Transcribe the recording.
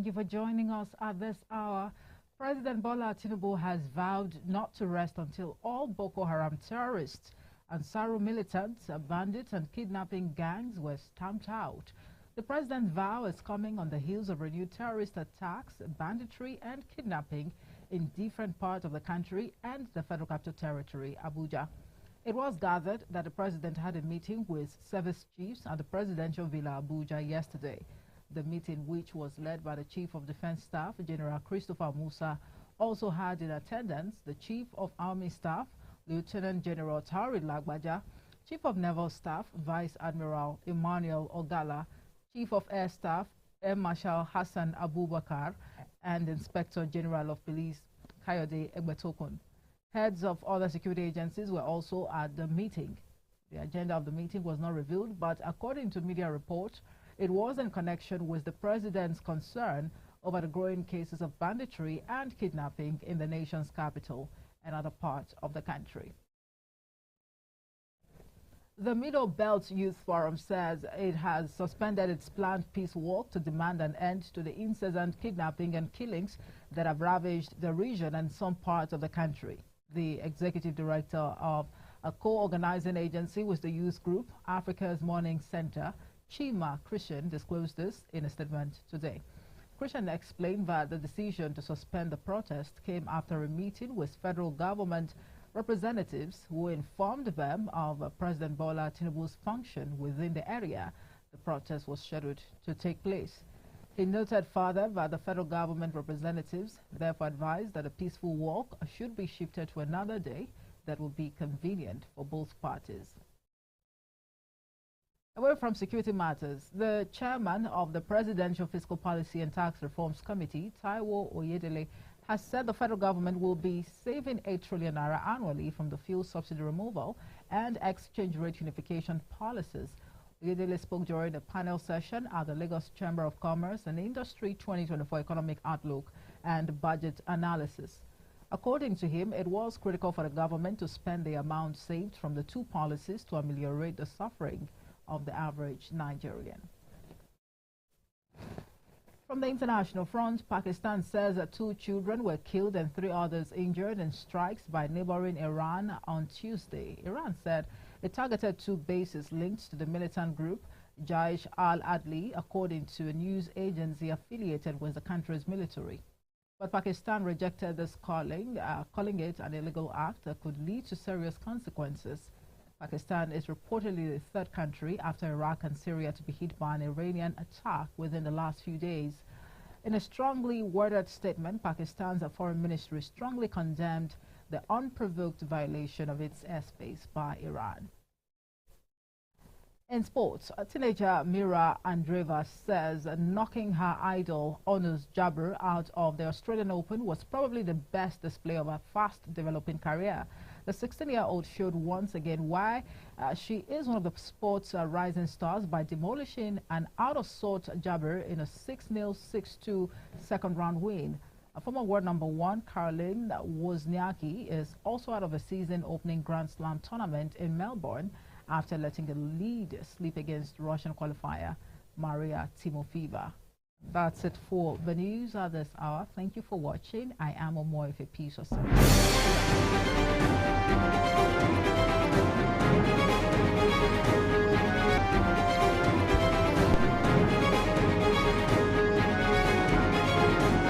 you for joining us at this hour. President Bola Tinubu has vowed not to rest until all Boko Haram terrorists, Ansaro militants, bandits and kidnapping gangs were stamped out. The president's vow is coming on the heels of renewed terrorist attacks, banditry and kidnapping in different parts of the country and the Federal Capital Territory, Abuja. It was gathered that the president had a meeting with service chiefs at the presidential villa Abuja yesterday. The meeting, which was led by the Chief of Defense Staff, General Christopher Musa, also had in attendance the Chief of Army Staff, Lieutenant General Tauri Lagbaja, Chief of Naval Staff, Vice Admiral Emmanuel Ogala, Chief of Air Staff, Air Marshal Hassan Abubakar, and Inspector General of Police, Kayode Egbetokun. Heads of other security agencies were also at the meeting. The agenda of the meeting was not revealed, but according to media reports, it was in connection with the president's concern over the growing cases of banditry and kidnapping in the nation's capital and other parts of the country. The Middle Belt Youth Forum says it has suspended its planned peace walk to demand an end to the incessant kidnapping and killings that have ravaged the region and some parts of the country. The executive director of a co-organizing agency with the youth group, Africa's Morning Center, Chima Christian, disclosed this in a statement today. Christian explained that the decision to suspend the protest came after a meeting with federal government representatives who informed them of President Bola Tinubu's function within the area the protest was scheduled to take place. He noted further that the federal government representatives therefore advised that a peaceful walk should be shifted to another day that will be convenient for both parties. Away from security matters, the chairman of the Presidential Fiscal Policy and Tax Reforms Committee, Taiwo Oyedele, has said the federal government will be saving 8 trillion naira annually from the fuel subsidy removal and exchange rate unification policies. Oyedele spoke during a panel session at the Lagos Chamber of Commerce and Industry 2024 Economic Outlook and Budget Analysis. According to him, it was critical for the government to spend the amount saved from the two policies to ameliorate the suffering of the average Nigerian. From the international front, Pakistan says that 2 children were killed and 3 others injured in strikes by neighboring Iran on Tuesday. Iran said it targeted 2 bases linked to the militant group Jaish al-Adli, according to a news agency affiliated with the country's military. But Pakistan rejected this calling it an illegal act that could lead to serious consequences. Pakistan is reportedly the 3rd country after Iraq and Syria to be hit by an Iranian attack within the last few days. In a strongly worded statement, Pakistan's foreign ministry strongly condemned the unprovoked violation of its airspace by Iran. In sports, teenager Mira Andreeva says knocking her idol Onus Jabeur out of the Australian Open was probably the best display of her fast-developing career. The 16-year-old showed once again why she is one of the sport's rising stars by demolishing an out-of-sort Jabeur in a 6-0, 6-2 second-round win. A former world #1, Caroline Wozniacki, is also out of a season-opening Grand Slam tournament in Melbourne after letting the lead slip against Russian qualifier Maria Timofeeva. That's it for the news at this hour. Thank you for watching. I am Omoife Peace.